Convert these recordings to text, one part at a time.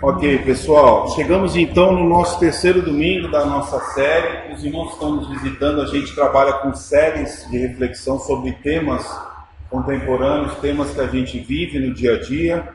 Ok, pessoal, chegamos então no nosso terceiro domingo da nossa série. Os irmãos que estão nos visitando, a gente trabalha com séries de reflexão sobre temas contemporâneos, temas que a gente vive no dia a dia.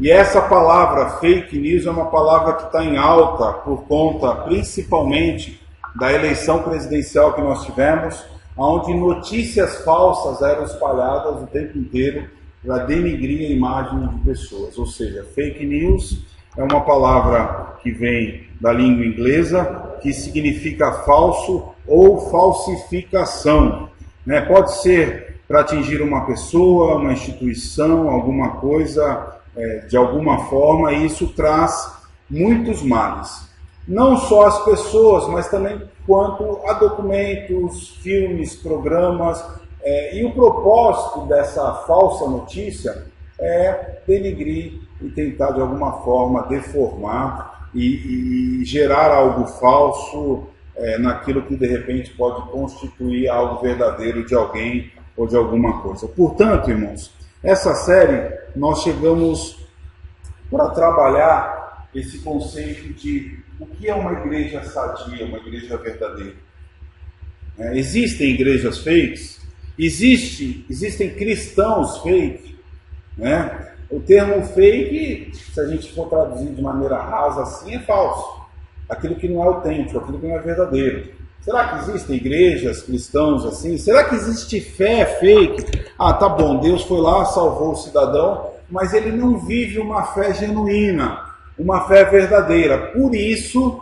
E essa palavra fake news é uma palavra que está em alta por conta principalmente da eleição presidencial que nós tivemos, onde notícias falsas eram espalhadas o tempo inteiro para denigrir a imagem de pessoas. Ou seja, fake news é uma palavra que vem da língua inglesa, que significa falso ou falsificação, né? Pode ser para atingir uma pessoa, uma instituição, alguma coisa, de alguma forma, e isso traz muitos males. Não só as pessoas, mas também quanto a documentos, filmes, programas, e o propósito dessa falsa notícia é denigrir e tentar de alguma forma deformar e gerar algo falso naquilo que de repente pode constituir algo verdadeiro de alguém ou de alguma coisa. Portanto, irmãos, essa série nós chegamos para trabalhar esse conceito de o que é uma igreja sadia, uma igreja verdadeira. Existem igrejas fakes, existem cristãos fake, né? O termo fake, se a gente for traduzir de maneira rasa assim, é falso. Aquilo que não é autêntico, aquilo que não é verdadeiro. Será que existem igrejas, cristãos assim? Será que existe fé fake? Ah, tá bom, Deus foi lá, salvou o cidadão, mas ele não vive uma fé genuína, uma fé verdadeira. Por isso,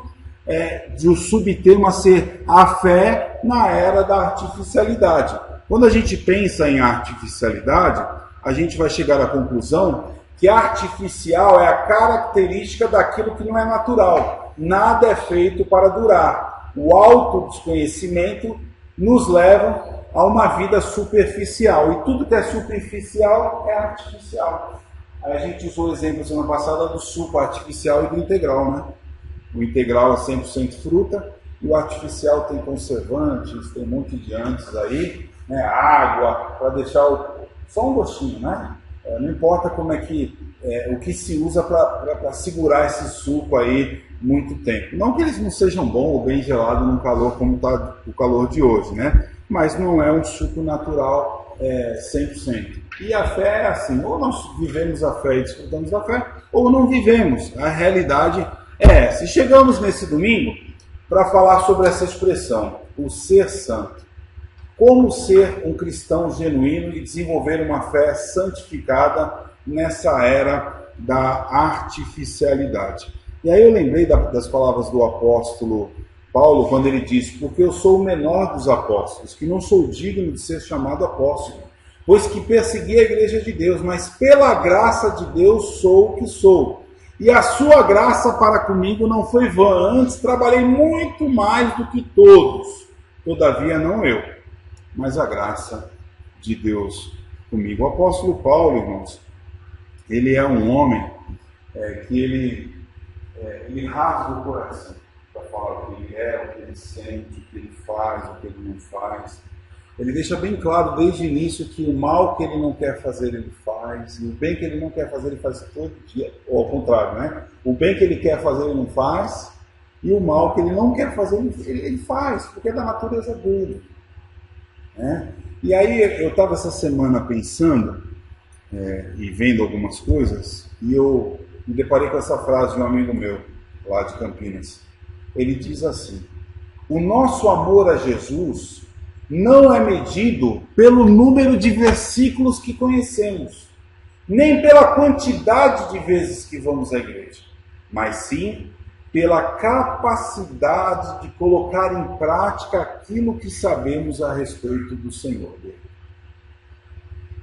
o subtema ser a fé na era da artificialidade. Quando a gente pensa em artificialidade, a gente vai chegar à conclusão que artificial é a característica daquilo que não é natural. Nada é feito para durar. O autodesconhecimento nos leva a uma vida superficial. E tudo que é superficial é artificial. Aí a gente usou o exemplo semana passada do suco artificial e do integral, né? O integral é 100% fruta e o artificial tem conservantes, tem um monte de antes aí, né? Água, para deixar só um gostinho, né? Não importa como o que se usa para segurar esse suco aí muito tempo. Não que eles não sejam bons ou bem gelados no calor como está o calor de hoje, né? Mas não é um suco natural 100%. E a fé é assim, ou nós vivemos a fé e desfrutamos da fé, ou não vivemos. A realidade é essa. E chegamos nesse domingo para falar sobre essa expressão, o ser santo. Como ser um cristão genuíno e desenvolver uma fé santificada nessa era da artificialidade. E aí eu lembrei das palavras do apóstolo Paulo, quando ele diz: porque eu sou o menor dos apóstolos, que não sou digno de ser chamado apóstolo, pois que persegui a igreja de Deus, mas pela graça de Deus sou o que sou. E a sua graça para comigo não foi vã, antes trabalhei muito mais do que todos, todavia não eu, mas a graça de Deus comigo. O apóstolo Paulo, irmãos, ele é um homem que ele rasga o coração para falar o que ele é, o que ele sente, o que ele faz, o que ele não faz. Ele deixa bem claro desde o início que o mal que ele não quer fazer, ele faz, e o bem que ele não quer fazer, ele faz todo dia, ou ao contrário, né? O bem que ele quer fazer, ele não faz, e o mal que ele não quer fazer, ele faz, porque é da natureza dele. E aí eu estava essa semana pensando e vendo algumas coisas, e eu me deparei com essa frase de um amigo meu lá de Campinas. Ele diz assim: o nosso amor a Jesus não é medido pelo número de versículos que conhecemos, nem pela quantidade de vezes que vamos à igreja, mas sim pela capacidade de colocar em prática aquilo que sabemos a respeito do Senhor.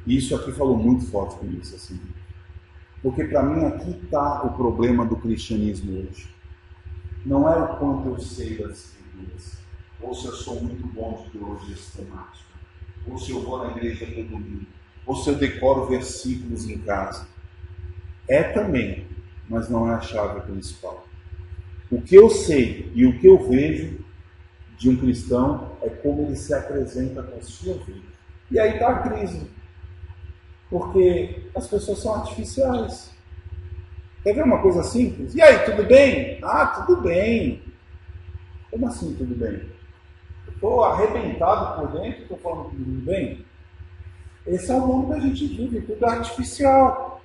Isso aqui falou muito forte comigo, assim. Porque para mim aqui está o problema do cristianismo hoje. Não é o quanto eu sei das Escrituras, ou se eu sou muito bom de teologia sistemática, ou se eu vou na igreja todo domingo, ou se eu decoro versículos em casa. É também, mas não é a chave principal. O que eu sei e o que eu vejo de um cristão é como ele se apresenta com a sua vida. E aí está a crise. Porque as pessoas são artificiais. Quer ver uma coisa simples? E aí, tudo bem? Ah, tudo bem. Como assim tudo bem? Eu estou arrebentado por dentro, estou falando tudo bem? Esse é o mundo que a gente vive, tudo artificial.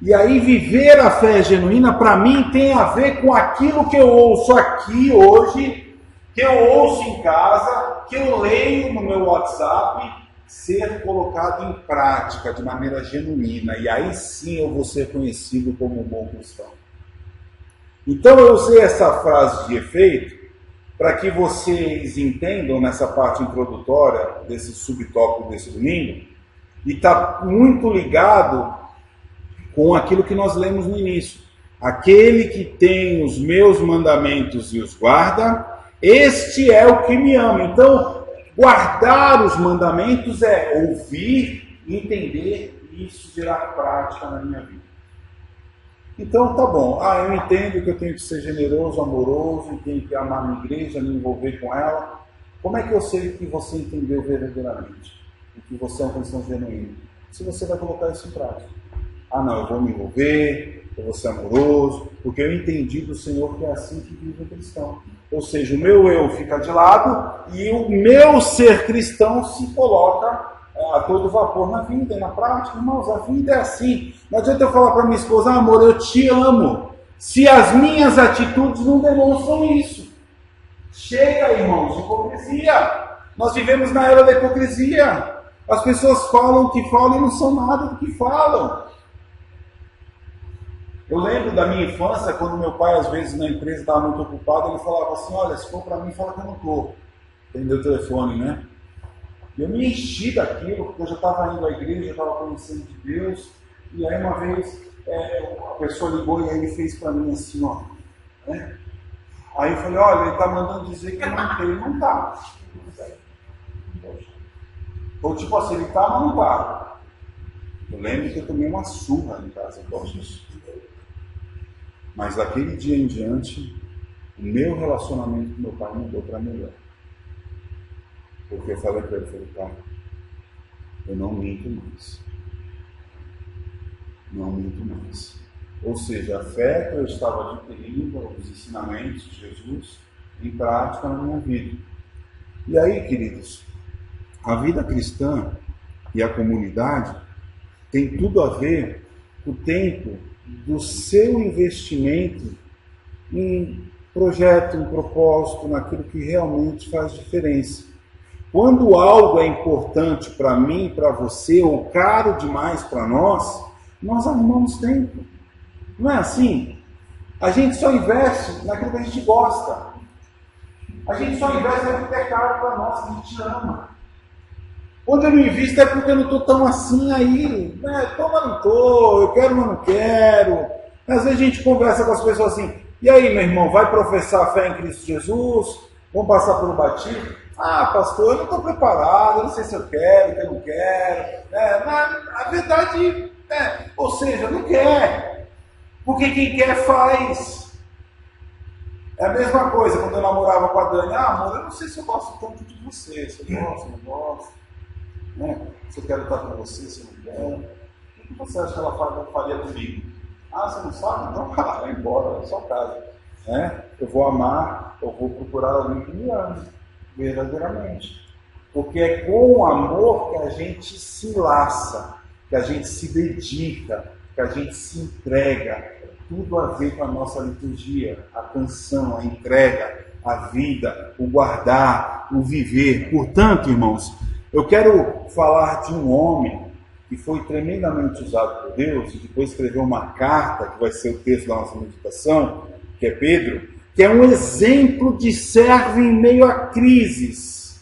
E aí viver a fé genuína, para mim, tem a ver com aquilo que eu ouço aqui hoje, que eu ouço em casa, que eu leio no meu WhatsApp, ser colocado em prática de maneira genuína. E aí sim eu vou ser conhecido como um bom cristão. Então eu usei essa frase de efeito para que vocês entendam nessa parte introdutória desse subtópico desse domingo, e está muito ligado com aquilo que nós lemos no início. Aquele que tem os meus mandamentos e os guarda, este é o que me ama. Então, guardar os mandamentos é ouvir, entender e isso gerar prática na minha vida. Então, tá bom. Eu entendo que eu tenho que ser generoso, amoroso, tenho que amar a minha igreja, me envolver com ela. Como é que eu sei que você entendeu verdadeiramente? E que você é um cristão genuíno? Se você vai colocar isso em prática. Não, eu vou me envolver, eu vou ser amoroso, porque eu entendi do Senhor que é assim que vive o cristão. Ou seja, o meu eu fica de lado e o meu ser cristão se coloca a todo vapor na vida, na prática. Irmãos, a vida é assim. Não adianta eu falar para minha esposa, amor, eu te amo, se as minhas atitudes não demonstram isso. Chega, irmãos, de hipocrisia. Nós vivemos na era da hipocrisia. As pessoas falam o que falam e não são nada do que falam. Eu lembro da minha infância, quando meu pai, às vezes, na empresa estava muito ocupado, ele falava assim, olha, se for para mim, fala que eu não estou. Entendeu o telefone, né? Eu me enchi daquilo, porque eu já estava indo à igreja, já estava conhecendo de Deus, e aí uma vez a pessoa ligou e aí ele fez para mim assim, ó. Né? Aí eu falei, olha, ele está mandando dizer que eu não tenho, não está. Ou tipo assim, ele está, mas não está. Eu lembro que eu tomei uma surra em casa, mas daquele dia em diante, o meu relacionamento com meu pai mudou para melhor. Porque eu falei para ele, pai, eu não minto mais. Não minto mais. Ou seja, a fé que eu estava adquirindo, os ensinamentos de Jesus, em prática na minha vida. E aí, queridos, a vida cristã e a comunidade tem tudo a ver com o tempo do seu investimento em projeto, em propósito, naquilo que realmente faz diferença. Quando algo é importante para mim, para você, ou caro demais para nós arrumamos tempo. Não é assim? A gente só investe naquilo que a gente gosta. A gente só investe naquilo que é caro para nós, que a gente ama. Quando eu não invisto é porque eu não estou tão assim aí. Tô, mas não estou, eu quero, mas não quero. Às vezes a gente conversa com as pessoas assim, e aí, meu irmão, vai professar a fé em Cristo Jesus? Vamos passar pelo batismo? Pastor, eu não estou preparado, eu não sei se eu quero, se eu não quero. A verdade ou seja, não quer. Porque quem quer faz. É a mesma coisa quando eu namorava com a Dani. Amor, eu não sei se eu gosto tanto de você. Se eu gosto, não gosto. Se eu quero estar com você, se eu não quero. O que você acha que ela faria comigo? Você não sabe? Então vai embora, é só casa. Eu vou amar, eu vou procurar alguém que me ame, verdadeiramente. Porque é com o amor que a gente se laça, que a gente se dedica, que a gente se entrega. Tudo a ver com a nossa liturgia, a canção, a entrega, a vida, o guardar, o viver. Portanto, irmãos, eu quero falar de um homem que foi tremendamente usado por Deus, e depois escreveu uma carta, que vai ser o texto da nossa meditação, que é Pedro, que é um exemplo de servo em meio a crises.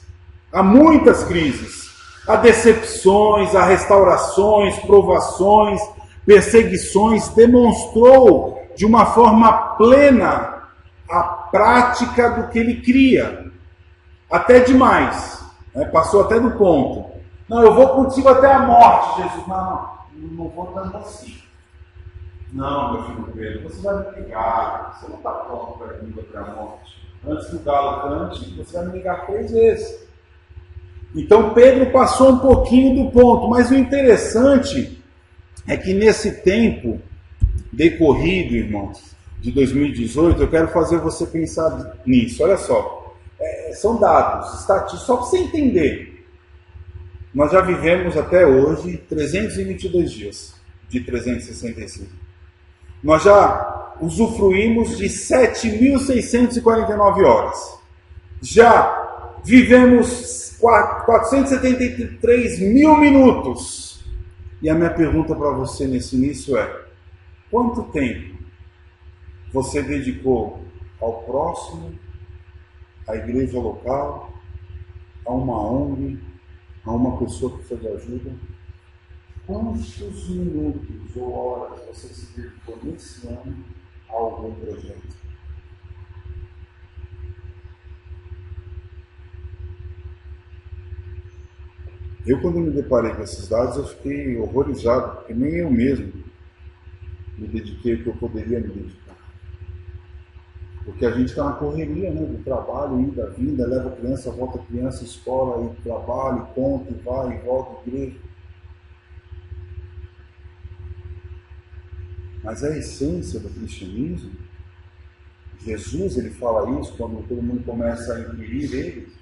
Há muitas crises. Há decepções, há restaurações, provações, perseguições. Demonstrou de uma forma plena a prática do que ele cria. Até demais. Passou até do ponto. Não, eu vou contigo até a morte, Jesus. Não vou tanto assim. Não, meu filho Pedro, você vai me ligar. Você não está pronto para vir até a morte. Antes que o galo cante, você vai me ligar 3 vezes. Então Pedro passou um pouquinho do ponto, mas o interessante é que nesse tempo decorrido, irmãos, de 2018, eu quero fazer você pensar nisso. Olha só, são dados, estatísticos, só para você entender. Nós já vivemos até hoje 322 dias de 365. Nós já usufruímos de 7.649 horas. Já vivemos 473 mil minutos. E a minha pergunta para você nesse início é: quanto tempo você dedicou ao próximo, à igreja local, a uma ONG, a uma pessoa que precisa de ajuda? Quantos minutos ou horas você se dedicou nesse ano a algum projeto? Eu, quando me deparei com esses dados, eu fiquei horrorizado, porque nem eu mesmo me dediquei o que eu poderia me dedicar. Porque a gente está na correria, né, do trabalho, ida, vinda, leva criança, volta criança, escola, e trabalho, conta, e vai, e volta, igreja. Mas a essência do cristianismo, Jesus, ele fala isso quando todo mundo começa a inquirir ele,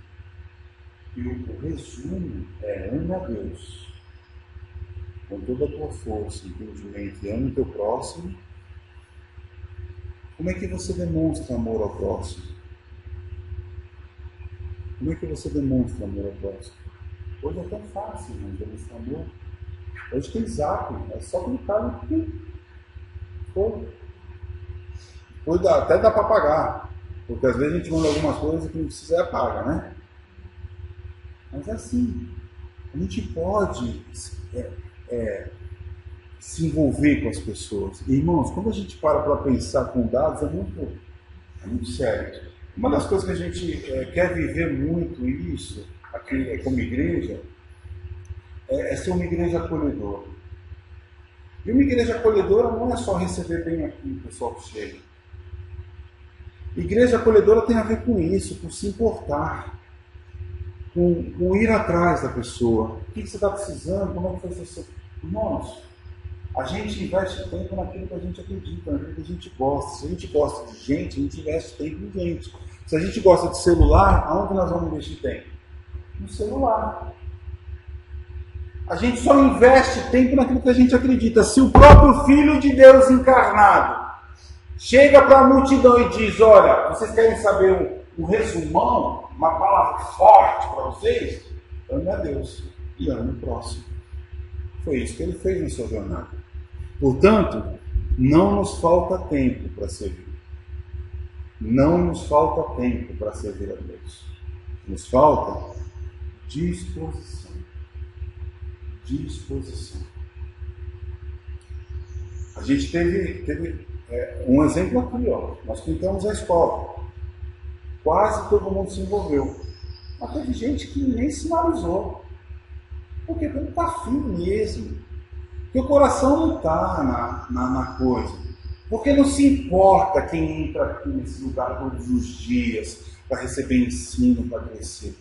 e o resumo é: ama a Deus com toda a tua força, entendimento, e ama o teu próximo. Como é que você demonstra amor ao próximo? Como é que você demonstra amor ao próximo? Hoje é tão fácil, né, demonstrar amor. Hoje tem Zap, é só clicar no que for. Hoje até dá para pagar, porque às vezes a gente manda algumas coisas que não precisa pagar, né? Mas é assim, a gente pode se envolver com as pessoas. E, irmãos, quando a gente para pensar com dados, é muito sério. Uma das coisas que a gente quer viver muito isso, aqui como igreja, é ser uma igreja acolhedora. E uma igreja acolhedora não é só receber bem aqui o pessoal que chega. Igreja acolhedora tem a ver com isso, com se importar, com ir atrás da pessoa. O que você está precisando? Como é que foi seu... Irmãos, a gente investe tempo naquilo que a gente acredita, naquilo que a gente gosta. Se a gente gosta de gente, a gente investe tempo em gente. Se a gente gosta de celular, aonde nós vamos investir tempo? No celular. A gente só investe tempo naquilo que a gente acredita. Se o próprio Filho de Deus encarnado chega para a multidão e diz: olha, vocês querem saber um resumão, uma palavra forte para vocês? Ame a Deus e ame o próximo. Foi isso que ele fez na sua jornada. Portanto, não nos falta tempo para servir. Não nos falta tempo para servir a Deus. Nos falta disposição. Disposição. A gente teve um exemplo aqui, ó. Nós pintamos a escola. Quase todo mundo se envolveu. Mas teve gente que nem sinalizou. Porque não está afim mesmo. Porque o coração não está na coisa. Porque não se importa quem entra aqui nesse lugar todos os dias para receber ensino, para crescer.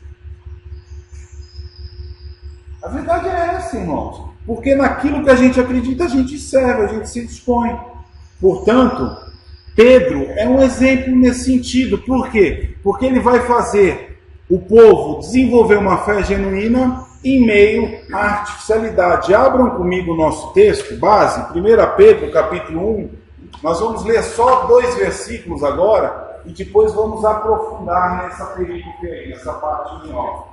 A verdade é essa, irmãos. Porque naquilo que a gente acredita, a gente serve, a gente se dispõe. Portanto, Pedro é um exemplo nesse sentido. Por quê? Porque ele vai fazer o povo desenvolver uma fé genuína em meio à artificialidade. Abram comigo o nosso texto base, 1 Pedro, capítulo 1. Nós vamos ler só 2 versículos agora e depois vamos aprofundar nessa perícope aí, nessa parte 9.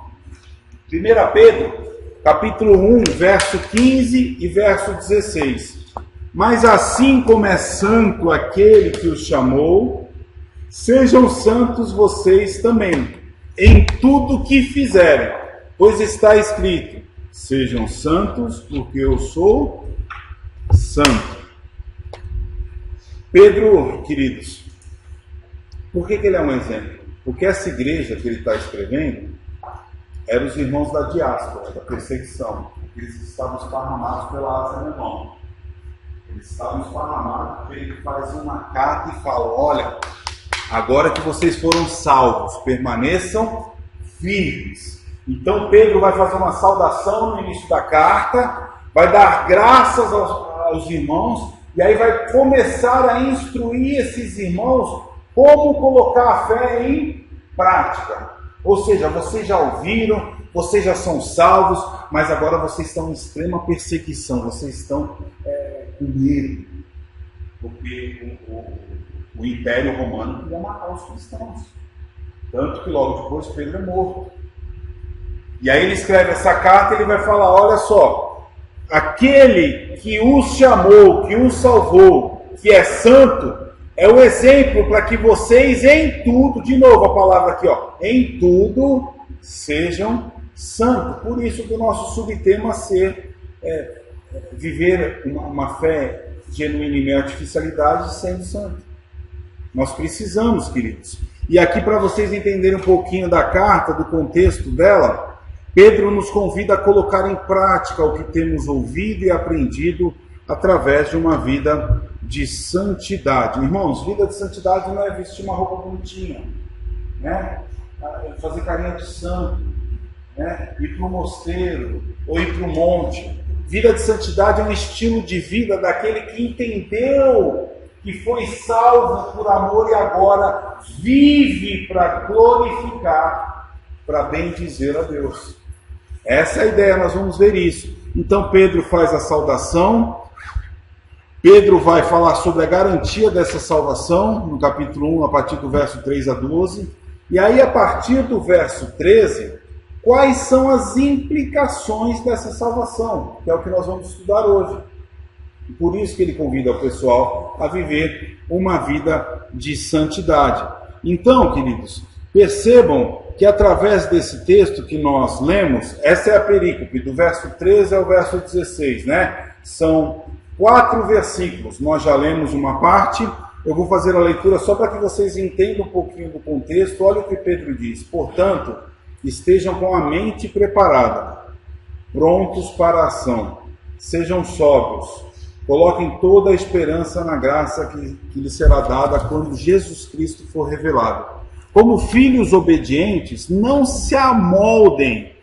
1 Pedro, capítulo 1, verso 15 e verso 16. Mas assim como é santo aquele que os chamou, sejam santos vocês também, em tudo que fizerem. Pois está escrito: sejam santos, porque eu sou santo. Pedro, queridos, por que ele é um exemplo? Porque essa igreja que ele está escrevendo eram os irmãos da diáspora, da perseguição. Eles estavam esparramados pela Ásia Menor. Eles estavam esparramados porque ele faz uma carta e fala: olha, agora que vocês foram salvos, permaneçam firmes. Então Pedro vai fazer uma saudação no início da carta, vai dar graças aos irmãos, e aí vai começar a instruir esses irmãos como colocar a fé em prática. Ou seja, vocês já ouviram, vocês já são salvos, mas agora vocês estão em extrema perseguição, vocês estão com medo, porque o Império Romano queria matar os cristãos. Tanto que logo depois Pedro é morto. E aí ele escreve essa carta e ele vai falar, olha só, aquele que os chamou, que os salvou, que é santo, é o exemplo para que vocês em tudo, de novo a palavra aqui, ó, em tudo sejam santos. Por isso que o nosso subtema ser viver uma fé genuína em meio à artificialidade sendo santo. Nós precisamos, queridos. E aqui para vocês entenderem um pouquinho da carta, do contexto dela, Pedro nos convida a colocar em prática o que temos ouvido e aprendido através de uma vida de santidade. Irmãos, vida de santidade não é vestir uma roupa bonitinha, né? Fazer carinha de santo, né? Ir para o mosteiro ou ir para o monte. Vida de santidade é um estilo de vida daquele que entendeu que foi salvo por amor e agora vive para glorificar, para bendizer a Deus. Essa é a ideia, nós vamos ver isso. Então Pedro faz a saudação, Pedro vai falar sobre a garantia dessa salvação, no capítulo 1, a partir do verso 3 a 12, e aí a partir do verso 13, quais são as implicações dessa salvação, que é o que nós vamos estudar hoje. Por isso que ele convida o pessoal a viver uma vida de santidade. Então, queridos, percebam que através desse texto que nós lemos, essa é a perícope, do verso 13 ao verso 16, né? São 4 versículos, nós já lemos uma parte, eu vou fazer a leitura só para que vocês entendam um pouquinho do contexto. Olha o que Pedro diz: portanto, estejam com a mente preparada, prontos para a ação, sejam sóbrios, coloquem toda a esperança na graça que lhes será dada quando Jesus Cristo for revelado. Como filhos obedientes, não se amoldem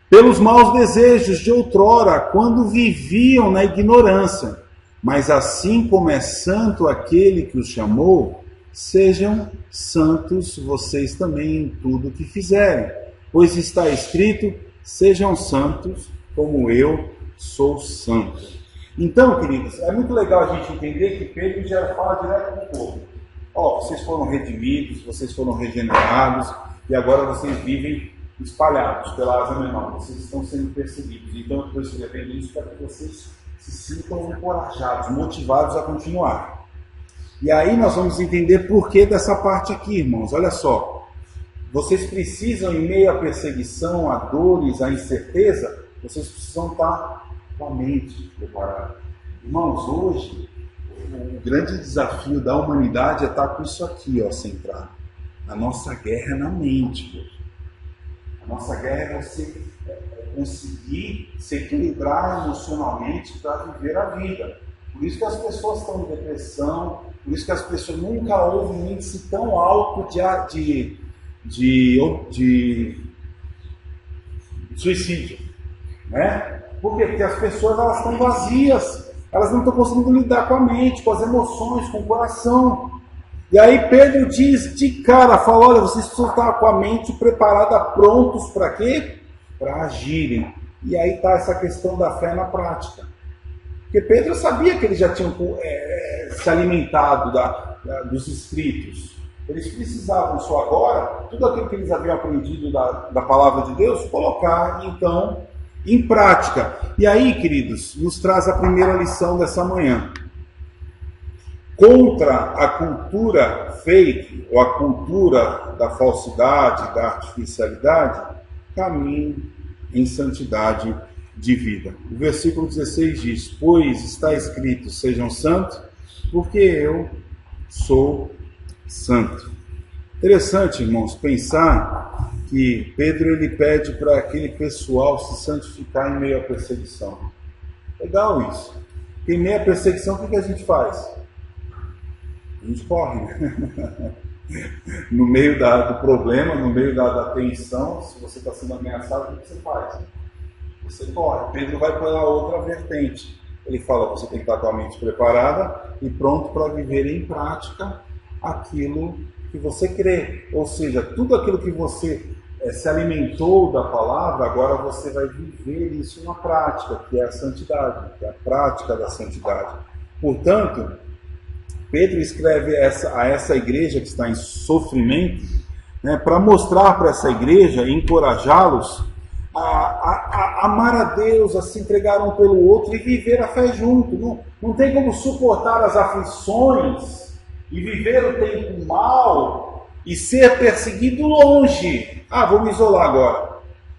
pelos maus desejos de outrora, quando viviam na ignorância. Mas assim como é santo aquele que os chamou, sejam santos vocês também em tudo que fizerem. Pois está escrito, sejam santos como eu sou santo. Então, queridos, é muito legal a gente entender que Pedro já fala direto com o povo. Vocês foram redimidos, vocês foram regenerados, e agora vocês vivem espalhados pela Ásia Menor, vocês estão sendo perseguidos. Então eu estou escrevendo isso para que vocês se sintam encorajados, motivados a continuar. E aí nós vamos entender por que dessa parte aqui, irmãos. Olha só, vocês precisam, em meio à perseguição, a dores, a incerteza, vocês precisam estar com a mente preparada. Irmãos, hoje, o grande desafio da humanidade é estar com isso aqui, centrado. A nossa guerra é na mente. A nossa guerra é você conseguir se equilibrar emocionalmente para viver a vida. Por isso que as pessoas estão em depressão, por isso que as pessoas nunca houve um índice tão alto de suicídio, né? Por quê? Porque as pessoas elas estão vazias, elas não estão conseguindo lidar com a mente, com as emoções, com o coração. E aí Pedro diz de cara, fala, olha, vocês precisam estar com a mente preparada, prontos para quê? Para agirem. E aí está essa questão da fé na prática. Porque Pedro sabia que eles já tinham se alimentado dos escritos. Eles precisavam só agora, tudo aquilo que eles haviam aprendido da palavra de Deus, colocar então em prática. E aí, queridos, nos traz a primeira lição dessa manhã. Contra a cultura fake, ou a cultura da falsidade, da artificialidade, caminhe em santidade de vida. O versículo 16 diz, pois está escrito, sejam santos, porque eu sou santo. Interessante, irmãos, pensar que Pedro ele pede para aquele pessoal se santificar em meio à perseguição. Legal isso. Em meio à perseguição, o que a gente faz? A gente corre, né? no meio do problema, no meio da tensão, se você está sendo ameaçado, o que você faz? Você corre. Pedro vai pela outra vertente. Ele fala que você tem que estar com a mente preparada e pronto para viver em prática aquilo que você crê. Ou seja, tudo aquilo que você se alimentou da palavra, agora você vai viver isso na prática, que é a santidade, que é a prática da santidade. Portanto, Pedro escreve a essa igreja que está em sofrimento, né, para mostrar para essa igreja e encorajá-los a amar a Deus, a se entregar um pelo outro e viver a fé junto. Não tem como suportar as aflições e viver o tempo mal e ser perseguido longe. Vou me isolar agora.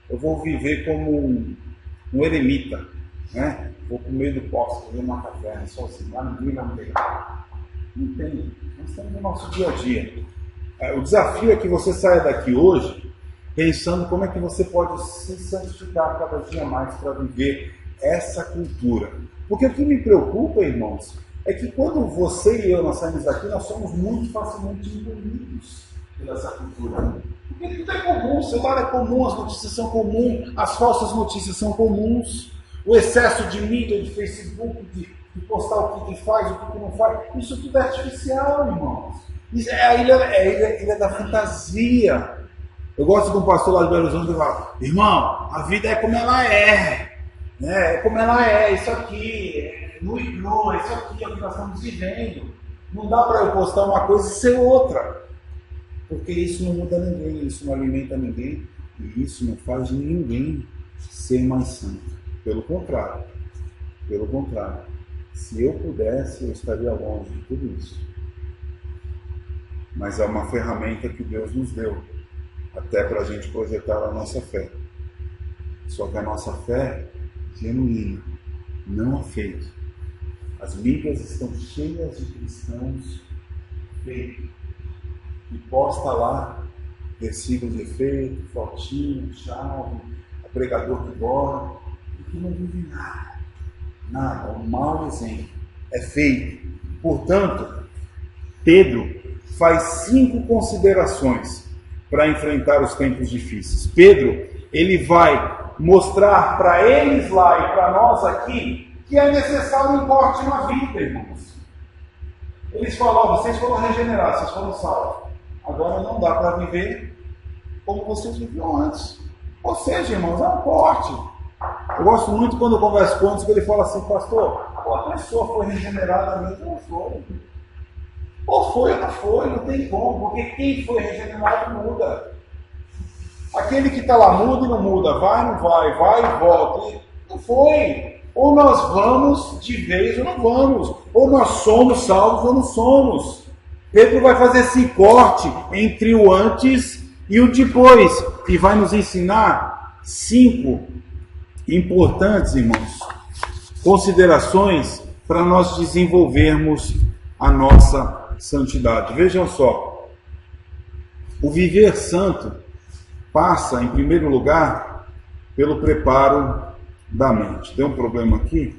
Eu vou viver como um eremita, né? Vou pro meio do poço, fazer uma caverna, sozinho, lá ninguém vai me pegar. Não tem. Nós estamos no nosso dia a dia. O desafio é que você saia daqui hoje pensando como é que você pode se santificar cada dia mais para viver essa cultura. Porque o que me preocupa, irmãos, é que quando você e eu nós saímos daqui, nós somos muito facilmente engolidos pela essa cultura. Porque tudo é comum, o celular é comum, as notícias são comuns, as falsas notícias são comuns, o excesso de mídia, de Facebook, de postar o que faz, o que não faz, isso tudo é artificial, irmãos. Isso é a ilha da fantasia. Eu gosto de um pastor lá de Belo Horizonte que fala: irmão, a vida é como ela é, né? É como ela é, isso aqui, no ignora, isso aqui é o que nós estamos vivendo. Não dá para eu postar uma coisa e ser outra, porque isso não muda ninguém, isso não alimenta ninguém, e isso não faz ninguém ser mais santo. Pelo contrário, se eu pudesse, eu estaria longe de tudo isso. Mas é uma ferramenta que Deus nos deu, até para a gente projetar a nossa fé. Só que a nossa fé genuína, não a fake. As mídias estão cheias de cristãos fake, e posta lá versículos de efeito, fotinho, chave, pregador que bora, e que não vive nada, um mau exemplo, é feito. Portanto, Pedro faz 5 considerações para enfrentar os tempos difíceis. Pedro, ele vai mostrar para eles lá e para nós aqui que é necessário um corte na vida, irmãos. Eles falam: vocês foram regenerados, vocês foram salvos. Agora não dá para viver como vocês viviam antes. Ou seja, irmãos, é um corte. Eu gosto muito quando eu converso com outros que ele fala assim: pastor, a pessoa foi regenerada mesmo ou não foi? Ou foi ou não foi, não tem como, porque quem foi regenerado muda. Aquele que está lá muda e não muda, vai e não vai, vai e volta. Não foi. Ou nós vamos de vez ou não vamos. Ou nós somos salvos ou não somos. Pedro vai fazer esse corte entre o antes e o depois. E vai nos ensinar 5 importantes, irmãos, considerações para nós desenvolvermos a nossa santidade. Vejam só, o viver santo passa, em primeiro lugar, pelo preparo da mente. Tem um problema aqui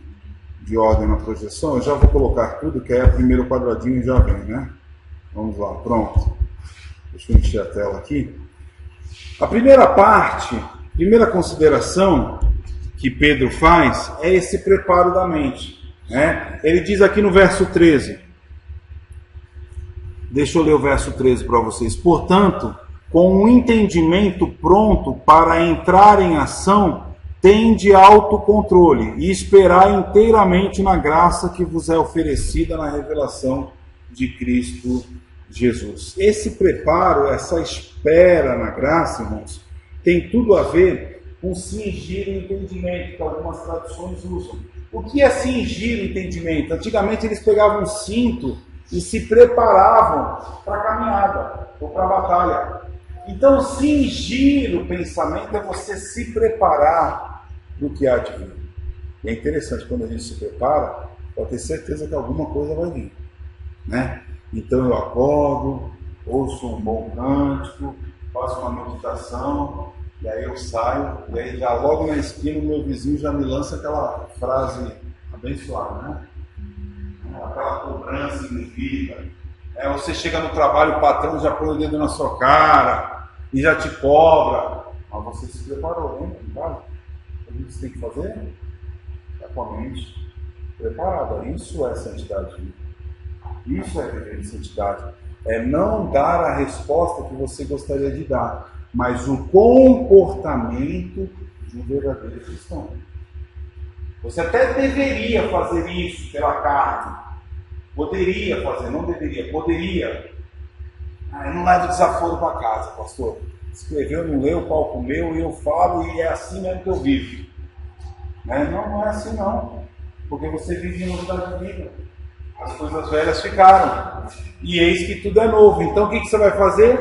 de ordem na projeção, eu já vou colocar tudo, que aí o primeiro quadradinho já vem, né? Vamos lá, pronto. Deixa eu encher a tela aqui. A primeira parte, primeira consideração que Pedro faz é esse preparo da mente, né? Ele diz aqui no verso 13, deixa eu ler o verso 13 para vocês: portanto, com o entendimento pronto para entrar em ação, tende autocontrole e esperar inteiramente na graça que vos é oferecida na revelação de Cristo Jesus. Esse preparo, essa espera na graça, irmãos, tem tudo a ver com cingir o entendimento, que algumas traduções usam. O que é cingir o entendimento? Antigamente eles pegavam um cinto e se preparavam para a caminhada ou para a batalha. Então, cingir o pensamento é você se preparar do que há de vir. E é interessante, quando a gente se prepara, pode ter certeza que alguma coisa vai vir, né? Então eu acordo, ouço um bom cântico, faço uma meditação, e aí eu saio, e aí já logo na esquina o meu vizinho já me lança aquela frase abençoada, né? Aquela cobrança indevida, Você chega no trabalho, o patrão já põe o dedo na sua cara e já te cobra. Mas você se preparou, hein? O que você tem que fazer? Está com a mente preparada. Isso é santidade. Isso é viver em santidade. É não dar a resposta que você gostaria de dar, mas o comportamento de um verdadeiro cristão. Você até deveria fazer isso pela carne. Poderia fazer, não deveria, poderia. Eu não levo desaforo para casa, pastor. Escreveu, não leu, o palco meu, e eu falo, e é assim mesmo que eu vivo. Não é assim não. Porque você vive em novidade de vida. As coisas velhas ficaram. E eis que tudo é novo. Então o que você vai fazer?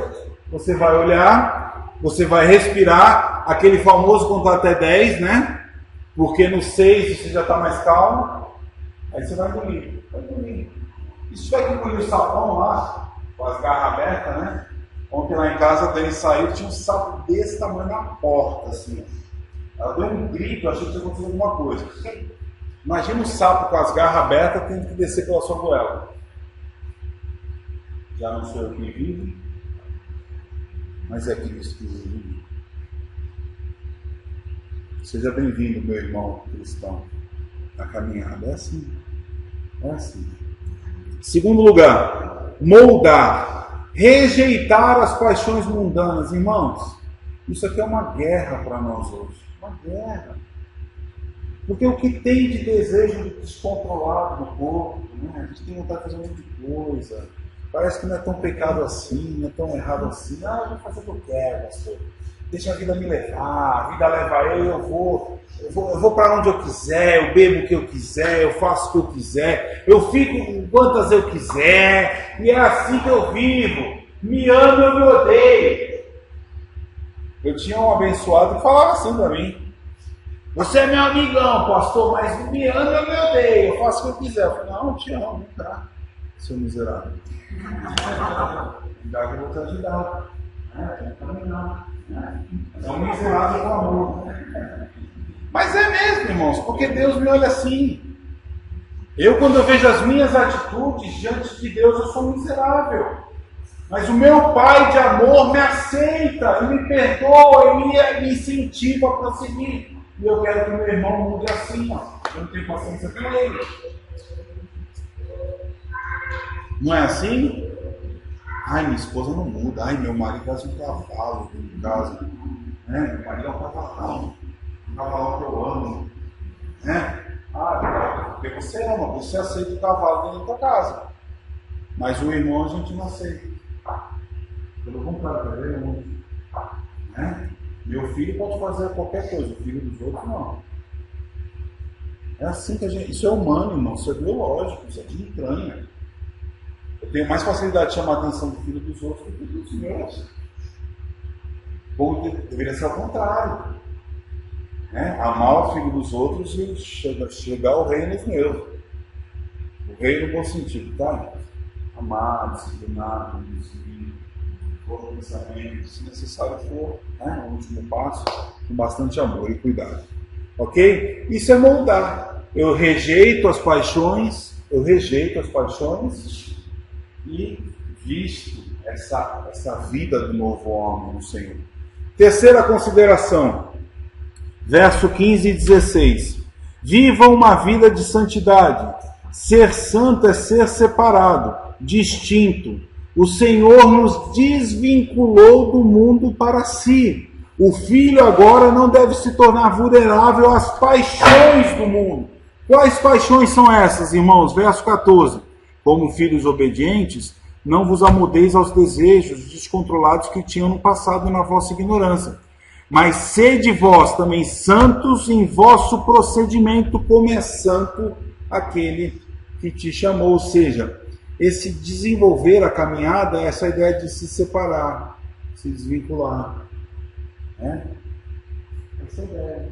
Você vai olhar, você vai respirar, aquele famoso contar até 10, né? Porque no 6 você já está mais calmo. Aí você vai engolir. E se tiver que engolir o sapão lá, com as garras abertas, né? Ontem lá em casa, a Dani saiu, tinha um sapo desse tamanho na porta, assim. Ela deu um grito, achei que tinha acontecido alguma coisa. Imagina um sapo com as garras abertas tendo que descer pela sua goela. Já não sou eu que vivo, mas é Cristo que vive. Seja bem-vindo, meu irmão cristão. A caminhada é assim. É assim. Segundo lugar, moldar, rejeitar as paixões mundanas. Irmãos, isso aqui é uma guerra para nós hoje. Uma guerra. Porque o que tem de desejo descontrolado no corpo, né? A gente tem vontade de fazer um monte de coisa. Parece que não é tão pecado assim, não é tão errado assim. Eu vou fazer o que eu quero, pastor. Deixa a vida me levar, a vida leva eu vou para onde eu quiser, eu bebo o que eu quiser, eu faço o que eu quiser, eu fico quantas eu quiser, e é assim que eu vivo. Me amo, eu me odeio. Eu tinha um abençoado que falava assim para mim: você é meu amigão, pastor, mas me ama, eu me odeio, eu faço o que eu quiser. Eu falei: não, eu te amo, vem cá, seu miserável. Dá que eu vou te ajudar. É um miserável com amor. Mas é mesmo, irmãos, porque Deus me olha assim. Quando eu vejo as minhas atitudes diante de Deus, eu sou miserável. Mas o meu Pai de amor me aceita, e me perdoa, e me incentiva a prosseguir. E eu quero que meu irmão mude assim, ó. Eu não tenho paciência com ele. Não é assim? Ai, minha esposa não muda. Ai, meu marido faz um cavalo dentro de casa. Meu marido é um cavalão. Um cavalão que eu amo. Porque você ama, você aceita o cavalo dentro da tua casa. Mas o irmão a gente não aceita. Pelo contrário, meu filho pode fazer qualquer coisa, o filho dos outros não. É assim que a gente. Isso é humano, irmão, isso é biológico, isso é de entranha. Eu tenho mais facilidade de chamar a atenção do filho dos outros do que dos meus. Ou deveria ser ao contrário. Amar o filho dos outros e chegar ao reino dos meus. O reino no bom sentido, tá? Amar, disciplinar, conduzir, for pensamento, se necessário for, o último passo, com bastante amor e cuidado. Ok? Isso é moldar. Eu rejeito as paixões e visto essa vida do novo homem no Senhor. Terceira consideração, verso 15 e 16. Viva uma vida de santidade. Ser santo é ser separado, distinto. O Senhor nos desvinculou do mundo para si. O filho agora não deve se tornar vulnerável às paixões do mundo. Quais paixões são essas, irmãos? Verso 14. Como filhos obedientes, não vos amoldeis aos desejos descontrolados que tinham no passado na vossa ignorância. Mas sede vós também santos em vosso procedimento, como é santo aquele que te chamou. Ou seja, esse desenvolver a caminhada é essa ideia de se separar, se desvincular. Essa ideia.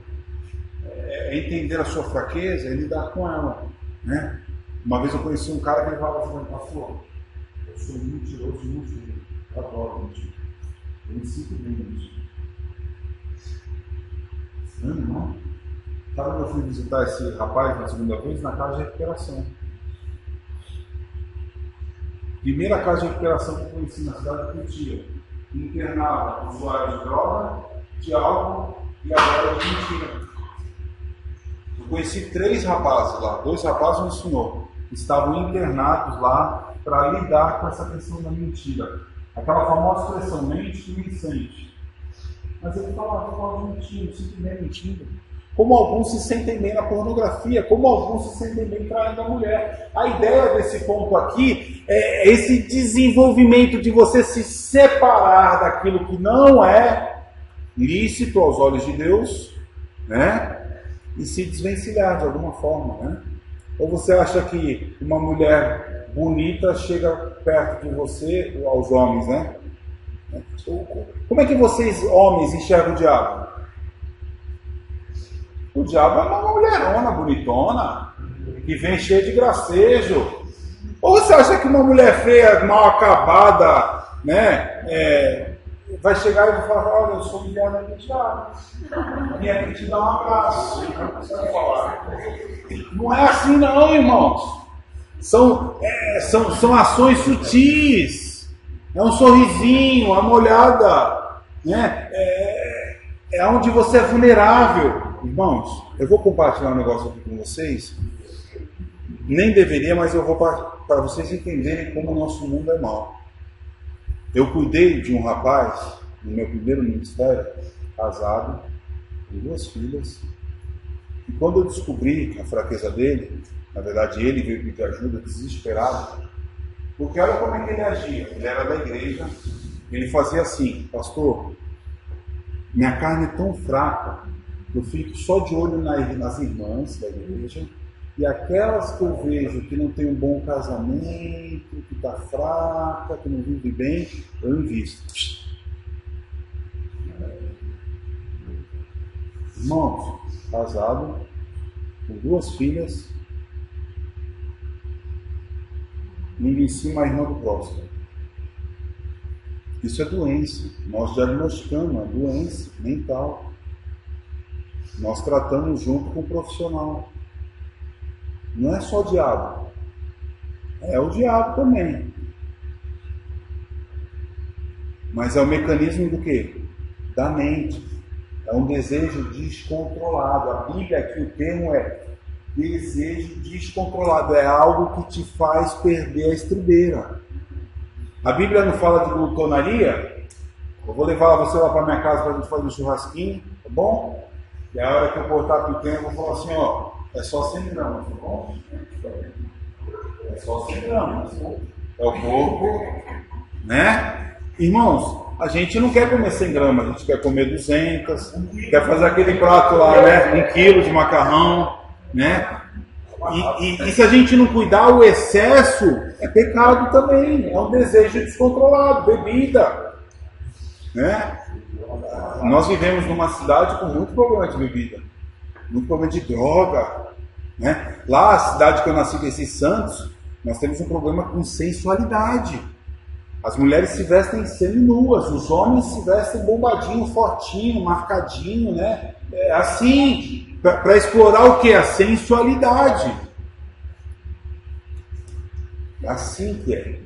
É entender a sua fraqueza e lidar com ela. Uma vez eu conheci um cara que ele falava assim: pastor, eu sou mentiroso e mentira. Eu adoro mentir. Eu me sinto bem nisso. Não. Sabe quando eu fui visitar esse rapaz na segunda vez? Na casa de recuperação. Primeira casa de recuperação que eu conheci na cidade de Curitiba. Internava usuários de droga, de álcool e agora de mentira. Eu conheci 3 rapazes lá, 2 rapazes me ensinou. Estavam internados lá para lidar com essa questão da mentira. Aquela famosa expressão, mente que me sente. Mas ele falava mentindo, se bem mentindo. Como alguns se sentem bem na pornografia, como alguns se sentem bem traindo a mulher. A ideia desse ponto aqui é esse desenvolvimento de você se separar daquilo que não é lícito aos olhos de Deus, né? E se desvencilhar de alguma forma, né? Ou você acha que uma mulher bonita chega perto de você, ou aos homens, né? Como é que vocês, homens, enxergam o diabo? O diabo é uma mulherona bonitona, que vem cheia de gracejo. Ou você acha que uma mulher feia, mal acabada, né, vai chegar e vai falar, olha, eu sou enviada do diabo, vim aqui te dar um abraço. Não é assim não, irmãos. São ações sutis. É um sorrisinho, uma olhada, né? É onde você é vulnerável. Irmãos, eu vou compartilhar um negócio aqui com vocês. Nem deveria, mas eu vou para vocês entenderem como o nosso mundo é mau. Eu cuidei de um rapaz, no meu primeiro ministério, casado, com 2 filhas. E quando eu descobri a fraqueza dele, na verdade ele veio pedir ajuda, desesperado, porque olha como é que ele agia. Ele era da igreja, ele fazia assim, pastor, minha carne é tão fraca, eu fico só de olho nas irmãs da igreja, e aquelas que eu vejo que não tem um bom casamento, que está fraca, que não vive bem, eu invisto. Irmãos, casado, com 2 filhas, ninguém em cima a irmã do próximo. Isso é doença. Nós diagnosticamos a doença mental. Nós tratamos junto com o profissional. Não é só o diabo. É o diabo também. Mas é o mecanismo do quê? Da mente. É um desejo descontrolado. A Bíblia aqui, o termo é desejo descontrolado. É algo que te faz perder a estribeira. A Bíblia não fala de glutonaria? Eu vou levar você lá para minha casa para a gente fazer um churrasquinho, tá bom? E a hora que eu cortar a picanha, eu vou falar assim, ó, é só 100 gramas, tá bom? É só 100 gramas. É o corpo, né? Irmãos, a gente não quer comer 100 gramas, a gente quer comer 200, quer fazer aquele prato lá, né? 1 quilo de macarrão, né? E se a gente não cuidar, o excesso é pecado também, é um desejo descontrolado, bebida, né? Nós vivemos numa cidade com muito problema de bebida, muito problema de droga, né? Lá, a cidade que eu nasci, desses Santos, nós temos um problema com sensualidade. As mulheres se vestem seminuas, os homens se vestem bombadinho, fortinho, marcadinho, né? Assim, para explorar o que? A sensualidade. Assim que é.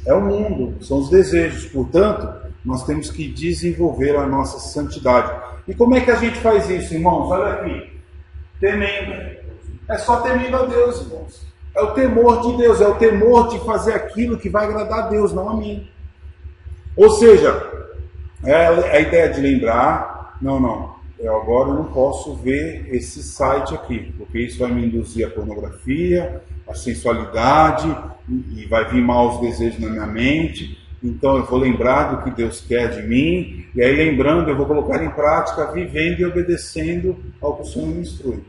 É o mundo, são os desejos. Portanto, nós temos que desenvolver a nossa santidade. E como é que a gente faz isso, irmãos? Olha aqui. Temendo. É só temendo a Deus, irmãos. É o temor de Deus, é o temor de fazer aquilo que vai agradar a Deus, não a mim. Ou seja, é a ideia de lembrar, agora eu não posso ver esse site aqui, porque isso vai me induzir a pornografia, a sensualidade, e vai vir maus desejos na minha mente. Então eu vou lembrar do que Deus quer de mim, e aí lembrando, eu vou colocar em prática, vivendo e obedecendo ao que o Senhor me instrui.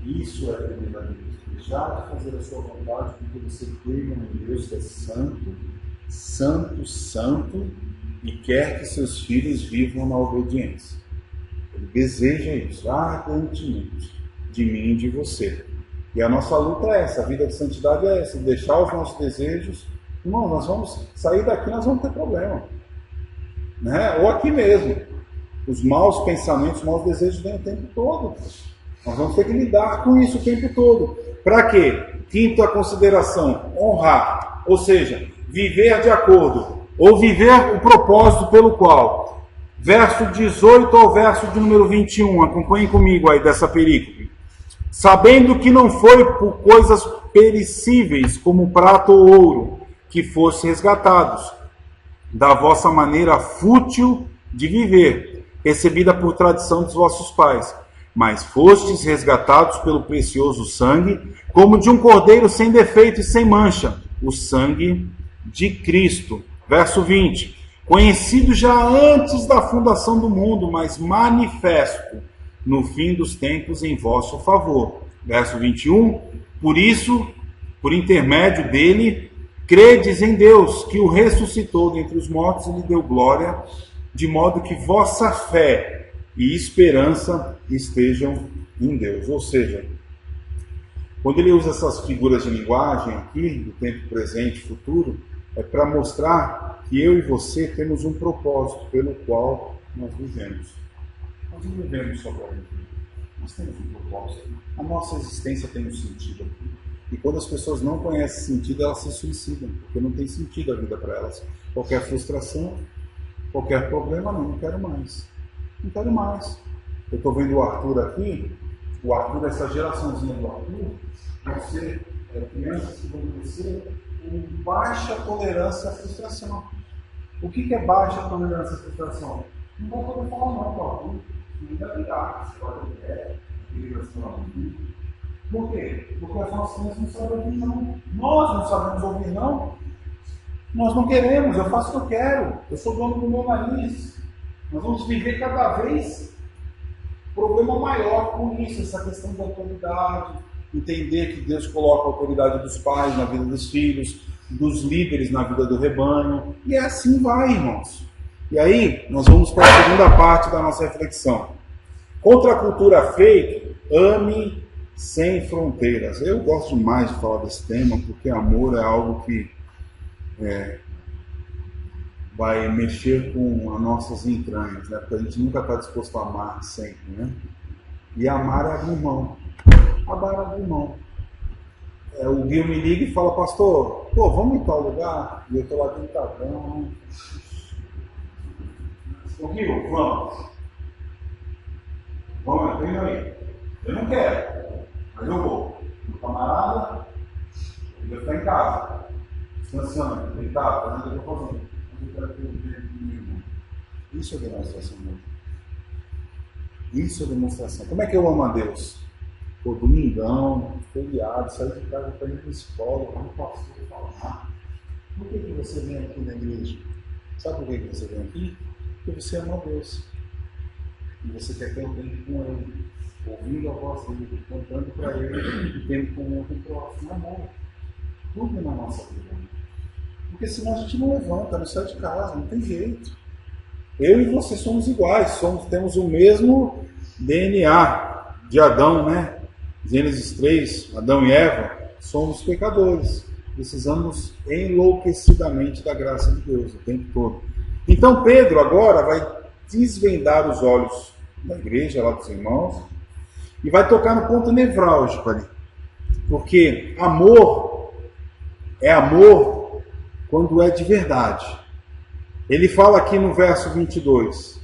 Isso é temer a Deus. Deixar de fazer a sua vontade, porque você teme a Deus que é santo, santo, santo, e quer que seus filhos vivam na obediência. Ele deseja isso ardentemente, de mim e de você. E a nossa luta é essa, a vida de santidade é essa, deixar os nossos desejos. Irmão, nós vamos sair daqui, nós vamos ter problema, né? Ou aqui mesmo, os maus pensamentos, os maus desejos vêm o tempo todo. Nós vamos ter que lidar com isso o tempo todo. Para quê? Quinta consideração, honrar. ou seja, viver de acordo, ou viver o propósito pelo qual. Verso 18 ao verso de número 21, acompanhem comigo aí dessa perícope. Sabendo que não foi por coisas perecíveis, como prata ou ouro, que fosse resgatados, da vossa maneira fútil de viver, recebida por tradição dos vossos pais, mas fostes resgatados pelo precioso sangue, como de um cordeiro sem defeito e sem mancha, o sangue de Cristo. Verso 20. Conhecido já antes da fundação do mundo, mas manifesto no fim dos tempos em vosso favor. Verso 21. Por isso, por intermédio dele, credes em Deus, que o ressuscitou dentre os mortos e lhe deu glória, de modo que vossa fé e esperança estejam em Deus. Ou seja, quando ele usa essas figuras de linguagem aqui, do tempo presente e futuro, é para mostrar que eu e você temos um propósito pelo qual nós vivemos. Nós não vivemos só para viver, nós temos um propósito. A nossa existência tem um sentido aqui. E quando as pessoas não conhecem sentido, elas se suicidam, porque não tem sentido a vida para elas. Qualquer frustração, qualquer problema, não quero mais. Não quero mais. Eu estou vendo o Arthur aqui, o Arthur, essa geraçãozinha do Arthur, você, crianças que vão crescer com baixa tolerância à frustração. O que é baixa tolerância à frustração? Não vai poder falar não, Arthur. Não vai brigar, você pode ter, por quê? Porque as nossas crianças não sabem ouvir não. Nós não sabemos ouvir não. Nós não queremos, eu faço o que eu quero. Eu sou dono do meu nariz. Nós vamos viver cada vez problema maior com isso, essa questão da autoridade, entender que Deus coloca a autoridade dos pais na vida dos filhos, dos líderes na vida do rebanho, e assim vai, irmãos. E aí, nós vamos para a segunda parte da nossa reflexão. Contra a cultura fake, ame sem fronteiras. Eu gosto demais de falar desse tema, porque amor é algo que vai mexer com as nossas entranhas, né? Porque a gente nunca está disposto a amar sempre, né? E amar é abrir mão. Amar é abrir mão. O Guil me liga e fala, pastor, vamos em tal lugar? E eu estou lá dentro, tá bom. Ô Guil, vamos. Vamos, vem aí. Eu não quero, mas eu vou. Meu camarada, ele vai ficar em casa, descansando, deitado, fazendo o que eu estou fazendo. Isso é demonstração, meu. Isso é demonstração. Como é que eu amo a Deus? Domingão, feriado, sair de casa para ir para a escola, como pastor falar. Por que você vem aqui na igreja? Sabe por que você vem aqui? Porque você ama a Deus. E você quer ter um tempo com Ele, ouvindo a voz dele, cantando para Ele, e tendo com o outro próximo. Amor. Tudo na nossa vida. Porque senão a gente não levanta, não sai de casa, não tem jeito. Eu e você somos iguais, temos o mesmo DNA de Adão, né? Gênesis 3, Adão e Eva, somos pecadores. Precisamos enlouquecidamente da graça de Deus o tempo todo. Então Pedro agora vai desvendar os olhos da igreja, lá dos irmãos, e vai tocar no ponto nevrálgico ali. Porque amor é amor quando é de verdade. Ele fala aqui no verso 22,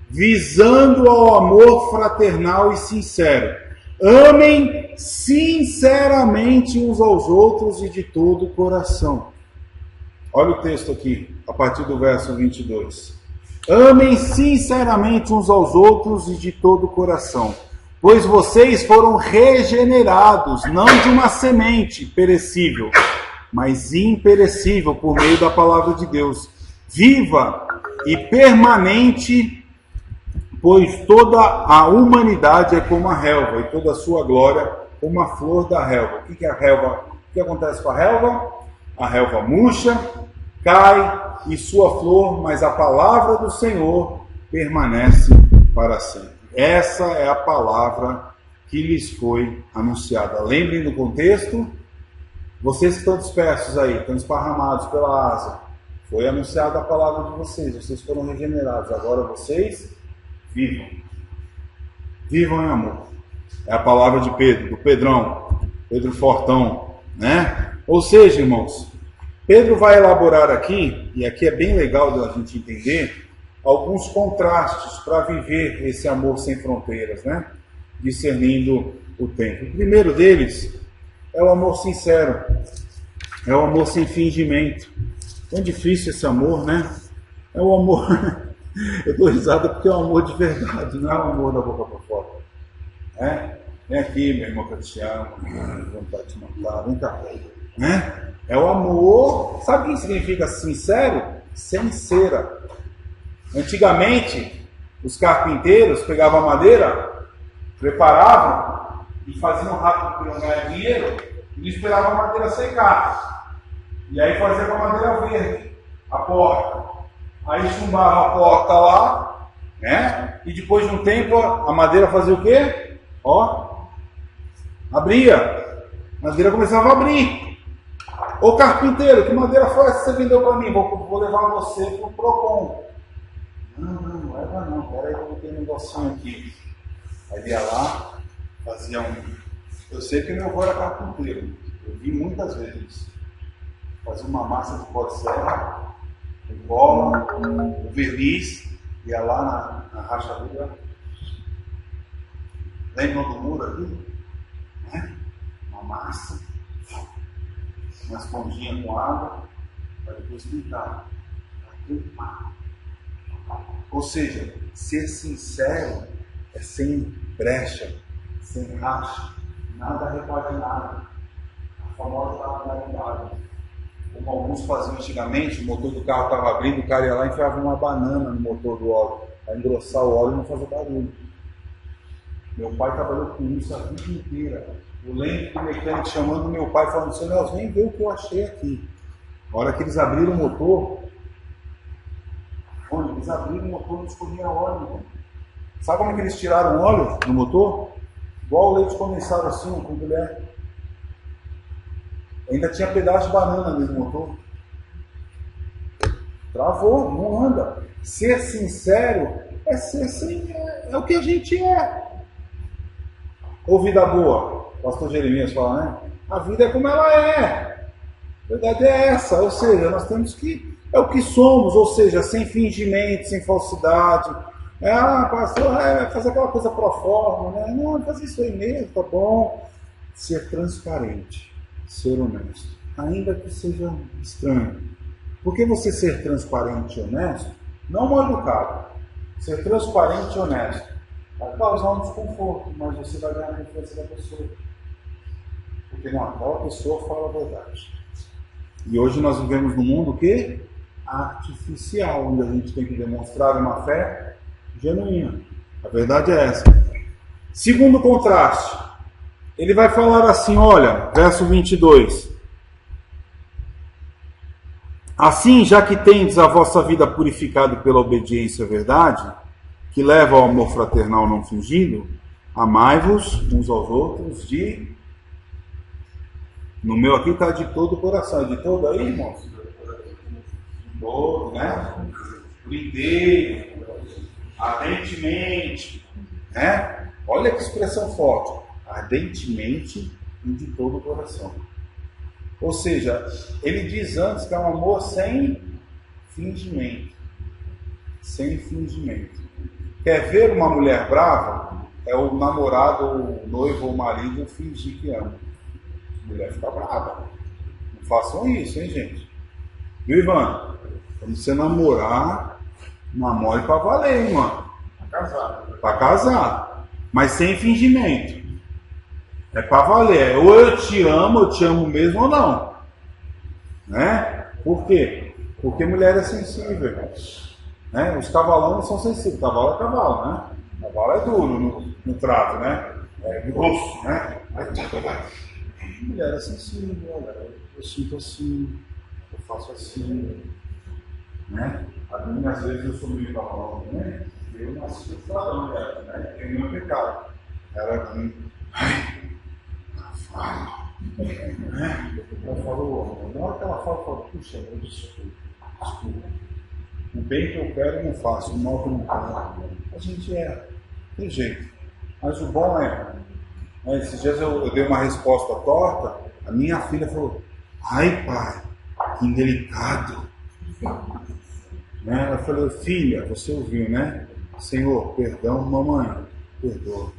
visando ao amor fraternal e sincero. Amem sinceramente uns aos outros e de todo o coração. Olha o texto aqui, a partir do verso 22. Amem sinceramente uns aos outros e de todo o coração, pois vocês foram regenerados, não de uma semente perecível, mas imperecível por meio da palavra de Deus, viva e permanente, pois toda a humanidade é como a relva, e toda a sua glória como a flor da relva. O que é a relva? O que acontece com a relva? A relva murcha, cai, e sua flor, mas a palavra do Senhor permanece para sempre. Essa é a palavra que lhes foi anunciada. Lembrem do contexto? Vocês que estão dispersos aí, estão esparramados pela Ásia, foi anunciada a palavra de vocês foram regenerados, agora vocês vivam. Vivam em amor. É a palavra de Pedro, do Pedrão, Pedro Fortão, né? Ou seja, irmãos, Pedro vai elaborar aqui, e aqui é bem legal da gente entender, alguns contrastes para viver esse amor sem fronteiras, né? Discernindo o tempo. O primeiro deles é o amor sincero, é o amor sem fingimento. Tão difícil esse amor, né? É o amor... Eu dou risada porque é um amor de verdade, não é um amor da boca para fora. Vem aqui, meu irmão, que eu te amo. Vontade de te matar, vem cá. É o amor... Sabe o que significa sincero? Sem cera. Antigamente, os carpinteiros pegavam a madeira, preparavam e faziam rápido para ganhar dinheiro e esperavam a madeira secar. E aí fazia com a madeira verde a porta. Aí chumbava a porta lá, né? E depois de um tempo a madeira fazia o quê? Abria. A madeira começava a abrir. Ô carpinteiro, que madeira foi essa que você vendeu para mim? Vou levar você para o Procon. Não leva não, peraí que eu vou ter um negocinho aqui. Aí ia lá, fazia um... Eu sei que meu avô era carpinteiro, eu vi muitas vezes. Fazia uma massa de porcelana, com cola, o verniz, ia lá na rachadura. Lembram do muro aqui? Uma massa, uma esponjinha com água, para depois pintar. Ou seja, ser sincero é sem brecha, sem racha, nada repaginado. A famosa realidade. Como alguns faziam antigamente, o motor do carro estava abrindo, o cara ia lá e enfiava uma banana no motor do óleo, para engrossar o óleo e não fazer barulho. Meu pai trabalhou com isso a vida inteira. Eu lembro do mecânico chamando meu pai, falando: seu Nelson, vem ver o que eu achei aqui. Na hora que eles abriram o motor, eles abriram o motor, não escorria óleo. Né? Sabe como é que eles tiraram o óleo no motor? Igual o leite condensado assim, com colher. Ainda tinha pedaço de banana no motor. Travou, não anda. Ser sincero é ser sem, é o que a gente é. Ou vida boa, o pastor Jeremias fala, né? A vida é como ela é. A verdade é essa, ou seja, nós temos que... É o que somos, ou seja, sem fingimento, sem falsidade. Pastor, fazer aquela coisa pro forma, né? Não, fazer isso aí mesmo, tá bom. Ser transparente, ser honesto, ainda que seja estranho. Porque você ser transparente e honesto, não mal educado. Ser transparente e honesto vai causar um desconforto, mas você vai ganhar a confiança da pessoa. Porque não, aquela pessoa fala a verdade. E hoje nós vivemos num mundo que artificial, onde a gente tem que demonstrar uma fé genuína. A verdade é essa. Segundo contraste, ele vai falar assim, olha, verso 22. Assim, já que tendes a vossa vida purificada pela obediência à verdade, que leva ao amor fraternal não fingido, amai-vos uns aos outros de... No meu aqui está de todo o coração. É de todo aí, irmãos? Todo, né? Por inteiro, ardentemente, né? Olha que expressão forte. Ardentemente e de todo o coração. Ou seja, ele diz antes que é um amor sem fingimento. Sem fingimento. Quer ver uma mulher brava? É o namorado, o noivo ou o marido fingir que ama. A mulher fica brava. Não façam isso, hein, gente? Viu, Ivan? Quando você namorar, namore pra valer, hein, mano? Pra casar. Pra casar. Mas sem fingimento. É pra valer. Ou eu te amo mesmo ou não. Né? Por quê? Porque mulher é sensível. Né? Os cavalões são sensíveis. Cavalo é cavalo, né? Cavalo é duro no trato, né? É grosso, né? Mulher é sensível, olha, eu sinto assim, eu faço assim, né? A mim, às vezes, eu sou meio cavalão, né? Eu nasci falando dela, né? Tem meu pecado. Ela assim, fala, né? Ela falou, na hora que ela fala, eu falo, puxa, eu desculpa. O bem que eu quero eu não faço, o mal que eu não quero. A gente tem jeito. Mas o bom esses dias eu dei uma resposta torta, a minha filha falou, ai pai, Que indelicado. Né? Eu falei, filha, você ouviu, né? Senhor, perdão, mamãe, perdoa.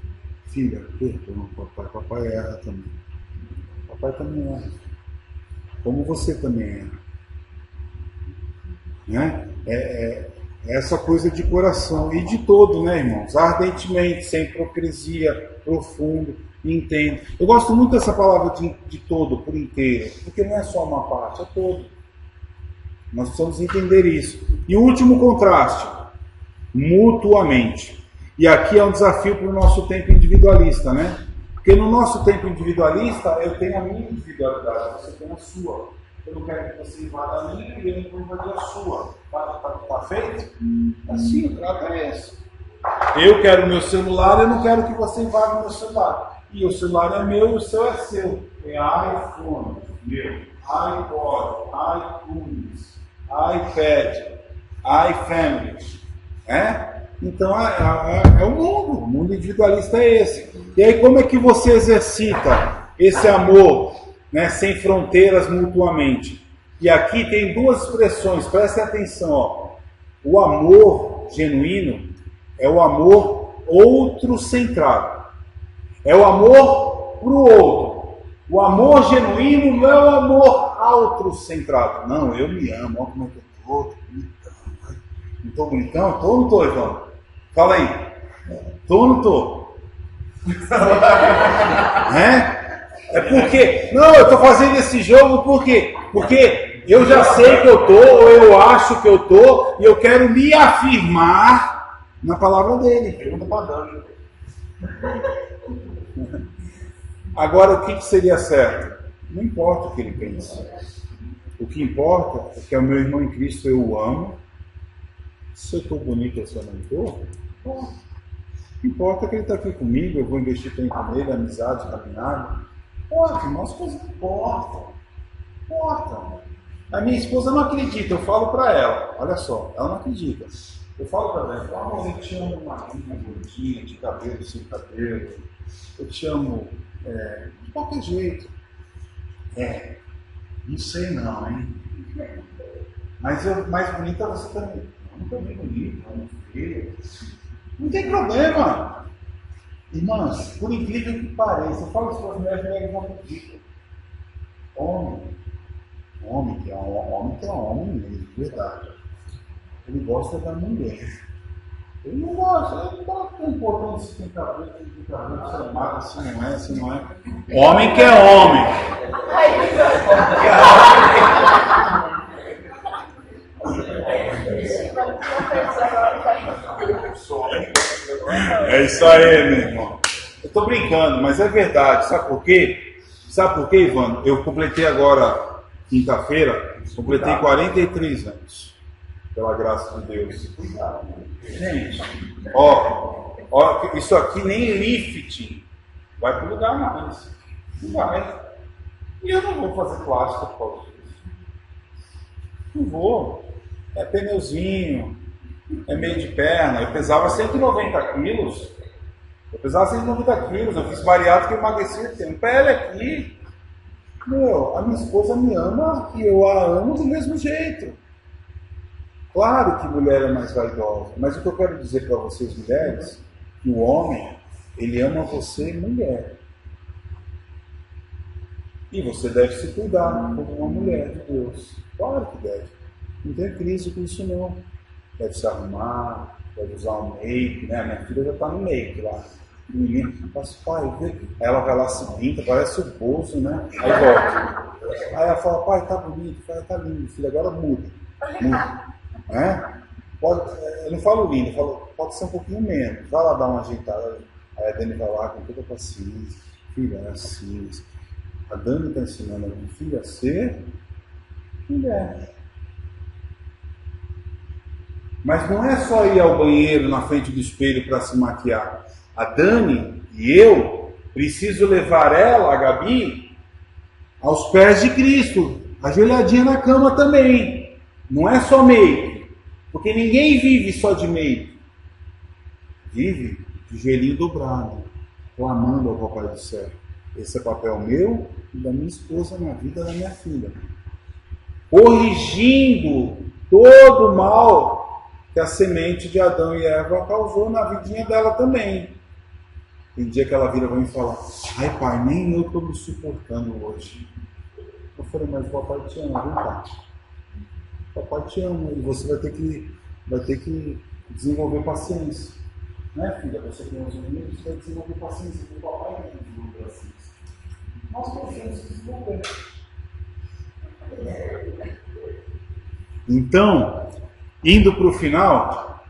Filha, perdoa, papai. Papai erra também. Papai também erra. Como você também erra. Né? Essa coisa de coração. E de todo, né, irmãos? Ardentemente, sem hipocrisia, profundo, entendo. Eu gosto muito dessa palavra de todo, por inteiro. Porque não é só uma parte, é todo. Nós precisamos entender isso. E o último contraste, mutuamente. E aqui é um desafio para o nosso tempo individualista, né? Porque no nosso tempo individualista, eu tenho a minha individualidade, você tem a sua. Eu não quero que você invada a minha e eu não vou invadir a sua. Tá feito? Assim, o trato é esse. Eu quero o meu celular, eu não quero que você invada o meu celular. E o celular é meu e o seu é seu. É iPhone, meu. iPod, iTunes, iPad, iFamily, Então o mundo individualista é esse. E aí como é que você exercita esse amor, né, sem fronteiras mutuamente? E aqui tem duas expressões, prestem atenção, ó. O amor genuíno é o amor outro-centrado, é o amor para o outro. O amor genuíno não é o amor autocentrado. Não, eu me amo. Olha como é que eu estou. Não estou bonitão? Estou ou não estou, Ivan? Fala aí. Estou ou não estou? É porque... Não, eu estou fazendo esse jogo por quê? Porque eu já sei que eu estou, ou eu acho que eu estou, e eu quero me afirmar na palavra dele. Pergunta para Dani. Agora, o que seria certo? Não importa o que ele pensa. O que importa é que é o meu irmão em Cristo, eu o amo. Se eu estou bonito ou se eu não estou, o que importa é que ele está aqui comigo, eu vou investir tempo nele, amizade, caminhada. Pode, irmão, as coisas não importam. Importam. A minha esposa não acredita, eu falo para ela, olha só, ela não acredita. Eu falo para ela, amor, eu te amo magrinha, gordinha, de cabelo, sem cabelo. Eu te amo de qualquer jeito. Não sei não, hein? Mas mais bonita você também. Eu não tô bem bonita, não feia. Não tem problema. Irmãs, por incrível que pareça, eu falo isso para as mulheres não acreditam. Homem que é homem mesmo, de verdade. Ele gosta da mulher. Ele não gosta, ele não está importando se tem cabelo, se é magro, se não é. Homem que é homem. É isso aí, meu irmão. Eu estou brincando, mas é verdade. Sabe por quê? Sabe por quê, Ivan? Eu completei agora, quinta-feira, completei 43 anos. Pela graça de Deus. Gente, ó, isso aqui nem lifting vai para o lugar mais. Não vai. E eu não vou fazer plástica por causa disso. Não vou. É pneuzinho, é meio de perna. Eu pesava 190 quilos. Eu fiz bariátrica e emagreci. Tem pele aqui. A minha esposa me ama e eu a amo do mesmo jeito. Claro que mulher é mais vaidosa, mas o que eu quero dizer para vocês, mulheres, que o homem, ele ama você, mulher. E você deve se cuidar como uma mulher de Deus. Claro que deve. Não tem crise com isso não. Deve se arrumar, deve usar um make, né? A minha filha já está no make lá. O menino, mas pai, vê. Aí ela vai lá se pinta, parece o Bozo, né? Aí volta. Aí ela fala, pai, tá bonito, pai, tá lindo, filho, agora muda. Eu não falo lindo, eu falo, pode ser um pouquinho menos. Vai lá dar uma ajeitada. Aí a Dani vai lá com toda a paciência. Filha, é assim. A Dani está ensinando a minha filha a ser mulher. Mas não é só ir ao banheiro na frente do espelho para se maquiar. A Dani e eu preciso levar ela, a Gabi, aos pés de Cristo, ajoelhadinha na cama também. Não é só make, porque ninguém vive só de make. Vive de joelhinho dobrado, clamando ao Papai do Céu. Esse é papel meu e da minha esposa na vida da minha filha. corrigindo todo o mal que a semente de Adão e Eva causou na vidinha dela também. Tem dia que ela vira para mim e fala: ai pai, nem eu estou me suportando hoje. Eu falei: mas o papai te ama, vem cá. O papai te ama e você vai ter que desenvolver paciência. Né, filha? Você que tem 11 meninos, você vai desenvolver paciência. O papai tem que desenvolver paciência. Nós podemos desenvolver. Então, indo para o final,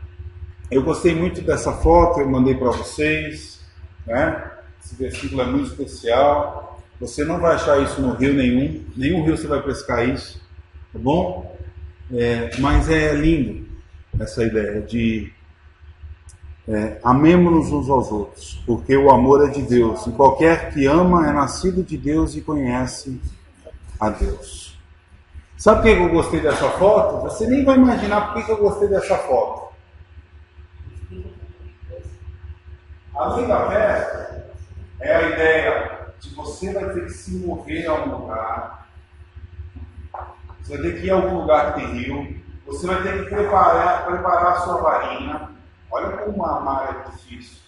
eu gostei muito dessa foto, eu mandei para vocês, né? Esse versículo é muito especial. Você não vai achar isso no rio nenhum rio você vai pescar isso, tá bom? Mas é lindo essa ideia de amemo-nos uns aos outros, porque o amor é de Deus, e qualquer que ama é nascido de Deus e conhece a Deus. Sabe por que eu gostei dessa foto? Você nem vai imaginar por que eu gostei dessa foto. A lei da fé é a ideia de você vai ter que se mover a um lugar, você vai ter que ir a algum lugar que tem rio, você vai ter que preparar a sua varinha. Olha como amar é difícil.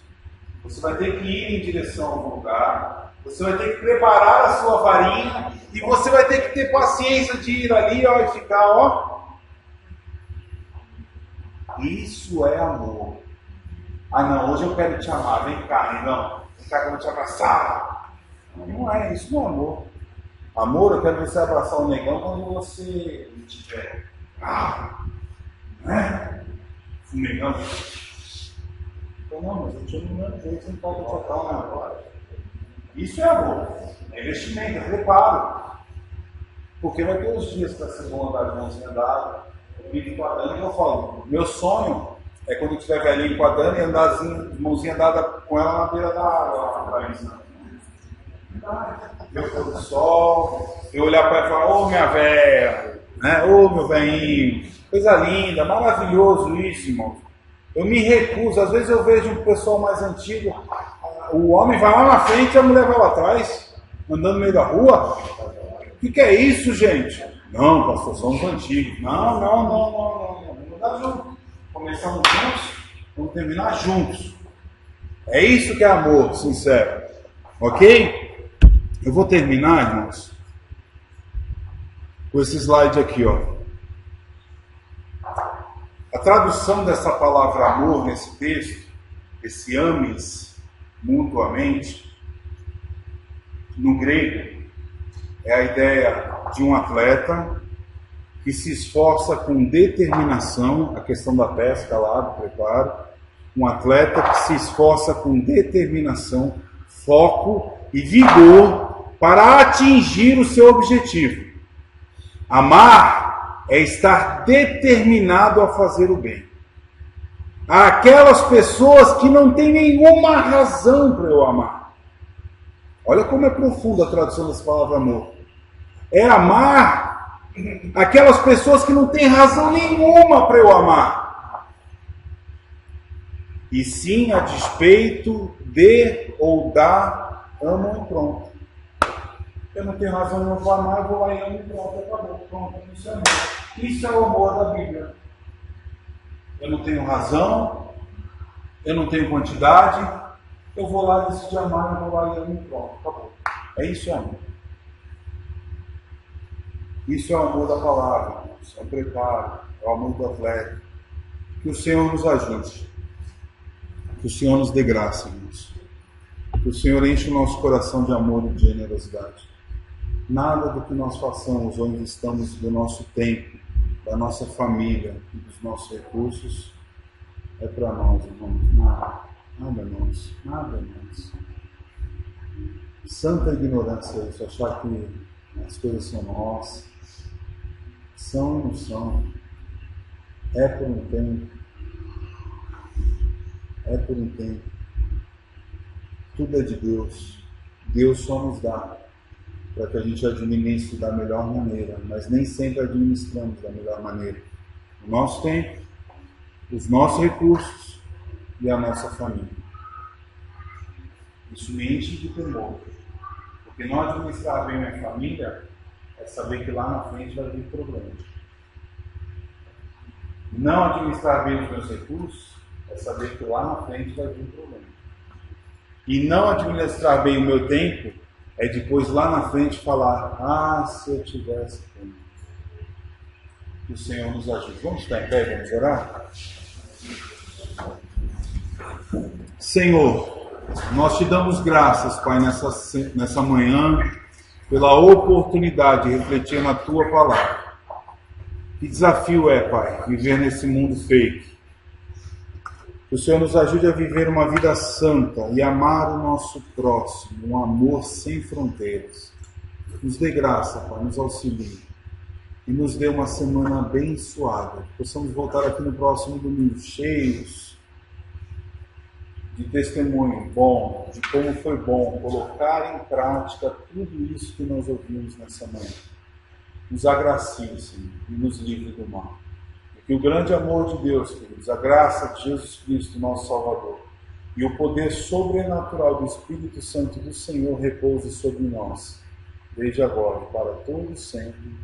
Você vai ter que ir em direção a algum lugar, você vai ter que preparar a sua varinha e você vai ter que ter paciência de ir ali, ó, e ficar, ó. Isso é amor. Ah não, hoje eu quero te amar, vem cá, negão. Vem cá que eu vou te abraçar. Não é, isso não é amor. Amor, eu quero você abraçar o negão quando você estiver né? Fumegão. Então, não, mas eu te amo do mesmo jeito, você não pode tocar agora. Isso é amor. É investimento, é preparo. Porque vai ter os dias para ser bom andar de mãozinha dada. Eu vivo com a Dani e eu falo, meu sonho é quando eu estiver velhinho com a Dani e andar de mãozinha dada com ela na beira da água. Eu pôr do sol, eu olhar para ela e falar: ô minha véia, né? Ô meu velhinho, coisa linda, maravilhoso isso, irmão. Eu me recuso, às vezes eu vejo um pessoal mais antigo, o homem vai lá na frente e a mulher vai lá atrás, andando no meio da rua. O que é isso, gente? Não, pastor, somos antigos. Não. Vamos andar juntos. Começamos juntos, vamos terminar juntos. É isso que é amor sincero. Ok? Eu vou terminar, irmãos, com esse slide aqui, ó. A tradução dessa palavra amor nesse texto, esse ames mutuamente, no grego, é a ideia de um atleta que se esforça com determinação, a questão da pesca lá, do preparo, um atleta que se esforça com determinação, foco e vigor para atingir o seu objetivo. Amar é estar determinado a fazer o bem. Há aquelas pessoas que não têm nenhuma razão para eu amar. Olha como é profunda a tradução dessa palavra amor. É amar aquelas pessoas que não têm razão nenhuma para eu amar. E sim a despeito de ou da, amam e pronto. Eu não tenho razão nenhuma para amar, eu vou lá e amo e pronto, acabou. Pronto, isso é amor. Isso é o amor da Bíblia. Eu não tenho razão, eu não tenho quantidade, eu vou lá e decidir amar, eu vou lá e amo e pronto, acabou. É isso, amor. Isso é o amor da palavra, isso é o preparo, é o amor do atleta. Que o Senhor nos ajude, que o Senhor nos dê graça, irmãos. Que o Senhor enche o nosso coração de amor e de generosidade. Nada do que nós façamos ou investamos do nosso tempo, da nossa família e dos nossos recursos é para nós, irmãos. Nada nós. Santa ignorância isso, achar que as coisas são nossas. São ou não são. É por um tempo. Tudo é de Deus. Deus só nos dá para que a gente administre da melhor maneira, mas nem sempre administramos da melhor maneira. O nosso tempo, os nossos recursos e a nossa família. Isso me enche de temor, porque não administrar bem minha família é saber que lá na frente vai vir problema. Não administrar bem os meus recursos é saber que lá na frente vai vir problema. E não administrar bem o meu tempo é depois lá na frente falar: se eu tivesse tempo. Que o Senhor nos ajude. Vamos estar em pé, vamos orar? Senhor, nós te damos graças, Pai, nessa manhã, pela oportunidade de refletir na Tua palavra. Que desafio é, Pai, viver nesse mundo fake. Que o Senhor nos ajude a viver uma vida santa e amar o nosso próximo, um amor sem fronteiras. Nos dê graça, Pai, nos auxilie. E nos dê uma semana abençoada. Que possamos voltar aqui no próximo domingo, cheios de testemunho bom, de como foi bom colocar em prática tudo isso que nós ouvimos nessa manhã. Nos agracie, Senhor, e nos livre do mal. Que o grande amor de Deus, queridos, a graça de Jesus Cristo, nosso Salvador, e o poder sobrenatural do Espírito Santo do Senhor repouse sobre nós, desde agora e para todos sempre.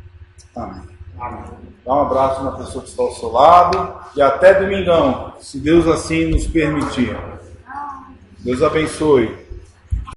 Amém. Amém. Dá um abraço na pessoa que está ao seu lado e até domingão, se Deus assim nos permitir. Deus abençoe.